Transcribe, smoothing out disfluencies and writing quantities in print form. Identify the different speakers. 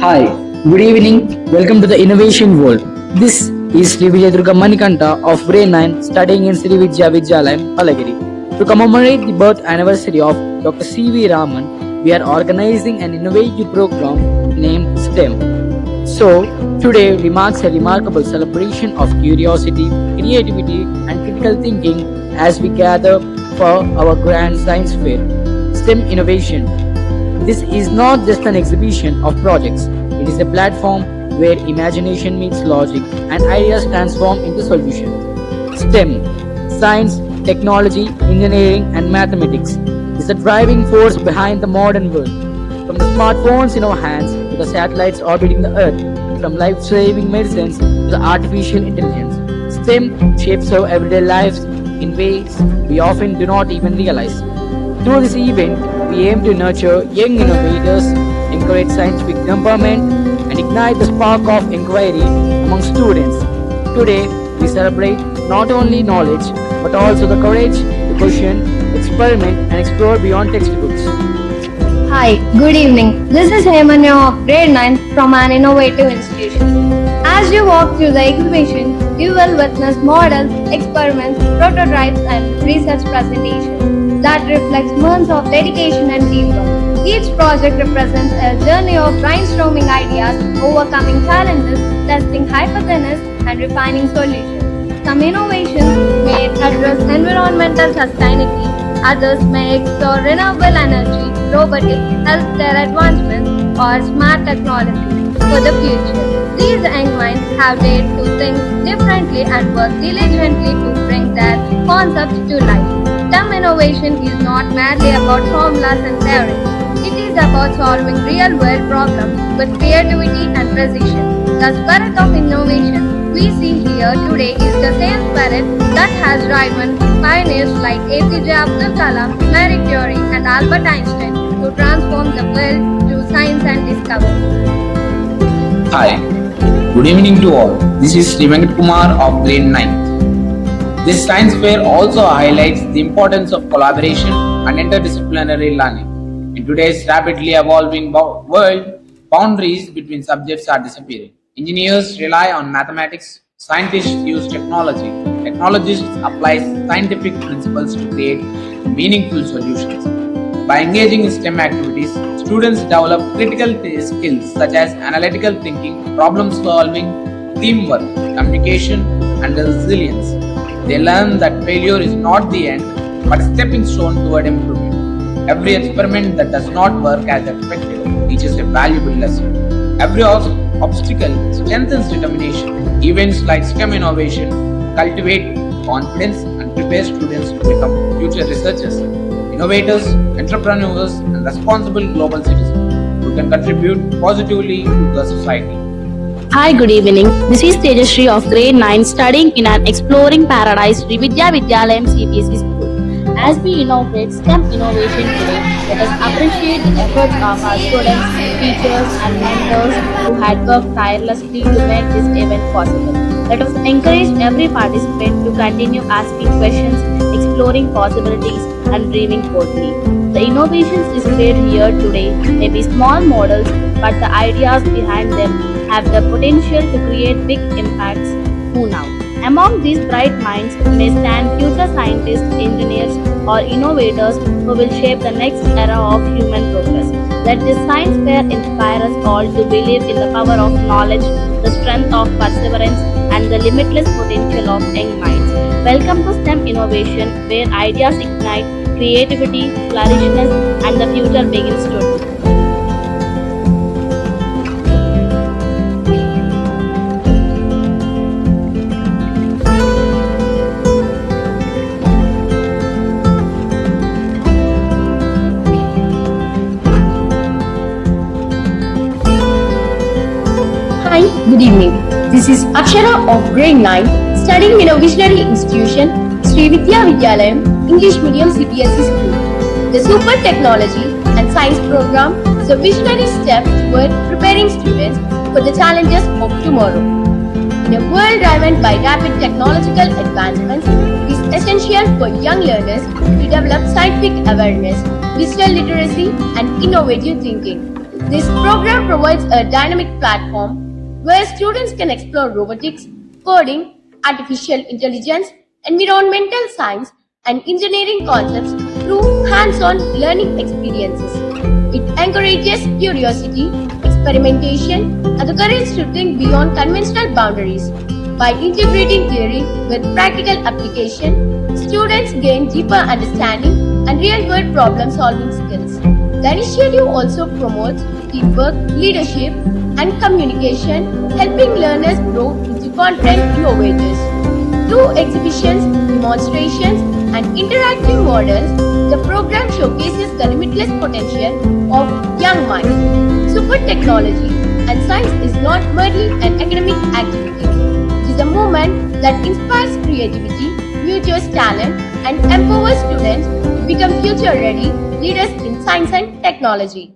Speaker 1: Hi, good evening. Welcome to the Innovation World. This is Sri Vijayadurga Manikanta of Grade 9 studying in Sri Vidya Vidyalayam, Palagiri. To commemorate the birth anniversary of Dr. C.V. Raman, we are organizing an innovative program named STEM. So, today we marks a remarkable celebration of curiosity, creativity, and critical thinking as we gather for our grand science fair. STEM Innovation. This is not just an exhibition of projects, it is a platform where imagination meets logic and ideas transform into solutions. STEM, science, technology, engineering, and mathematics, is the driving force behind the modern world. From the smartphones in our hands to the satellites orbiting the Earth, from life saving medicines to the artificial intelligence, STEM shapes our everyday lives in ways we often do not even realize. Through this event, we aim to nurture young innovators, encourage scientific empowerment, and ignite the spark of inquiry among students. Today, we celebrate not only knowledge but also the courage to question, experiment, and explore beyond textbooks.
Speaker 2: Hi, good evening. This is Hemanya of grade 9 from an innovative institution. As you walk through the exhibition, you will witness models, experiments, prototypes, and research presentations that reflects months of dedication and teamwork. Each project represents a journey of brainstorming ideas, overcoming challenges, testing hypotheses, and refining solutions. Some innovations may address environmental sustainability, others may explore renewable energy, robotics, healthcare advancements, or smart technology for the future. These young minds have dared to think differently and work diligently to bring their concepts to life. STEM innovation is not merely about formulas and theories. It is about solving real-world problems with creativity and precision. The spirit of innovation we see here today is the same spirit that has driven pioneers like APJ Abdul Kalam, Marie Curie, and Albert Einstein to transform the world through science and discovery.
Speaker 3: Hi, good evening to all. This is Sri Venkat Kumar of grade 9th. This science fair also highlights the importance of collaboration and interdisciplinary learning. In today's rapidly evolving world, boundaries between subjects are disappearing. Engineers rely on mathematics, scientists use technology, technologists apply scientific principles to create meaningful solutions. By engaging in STEM activities, students develop critical skills such as analytical thinking, problem solving, teamwork, communication, and resilience. They learn that failure is not the end, but a stepping stone toward improvement. Every experiment that does not work as expected teaches a valuable lesson. Every obstacle strengthens determination. Events like STEM innovation cultivate confidence and prepare students to become future researchers, innovators, entrepreneurs, and responsible global citizens who can contribute positively to the society.
Speaker 4: Hi, good evening. This is Tejashree of grade 9 studying in an exploring paradise Sri Vidya Vidyalayam CBSE school. As we inaugurate STEM innovation today, let us appreciate the efforts of our students, teachers and mentors who had worked tirelessly to make this event possible. Let us encourage every participant to continue asking questions, exploring possibilities and dreaming boldly. The innovations displayed here today may be small models, but the ideas behind them have the potential to create big impacts. Who now? Among these bright minds may stand future scientists, engineers, or innovators who will shape the next era of human progress. Let this science fair inspire us all to believe in the power of knowledge, the strength of perseverance, and the limitless potential of young minds. Welcome to STEM Innovation, where ideas ignite, creativity, flourishes, and the future begins today.
Speaker 5: Hi, good evening. This is Akshara of grade 9 studying in a visionary institution, Sri Vidya Vidyalayam, English Medium CBSE School. The Super Technology and Science program is a visionary step toward preparing students for the challenges of tomorrow. In a world driven by rapid technological advancements, it is essential for young learners to develop scientific awareness, digital literacy, and innovative thinking. This program provides a dynamic platform where students can explore robotics, coding, artificial intelligence, environmental science, and engineering concepts through hands-on learning experiences. It encourages curiosity, experimentation, and the courage to think beyond conventional boundaries. By integrating theory with practical application, students gain deeper understanding and real-world problem-solving skills. The initiative also promotes teamwork, leadership, and communication, helping learners grow into confident innovators. Through exhibitions, demonstrations, and interactive models, the program showcases the limitless potential of young minds. Super technology and science is not merely an academic activity. It is a movement that inspires creativity, nurtures talent, and empowers students to become future-ready leaders in science and technology.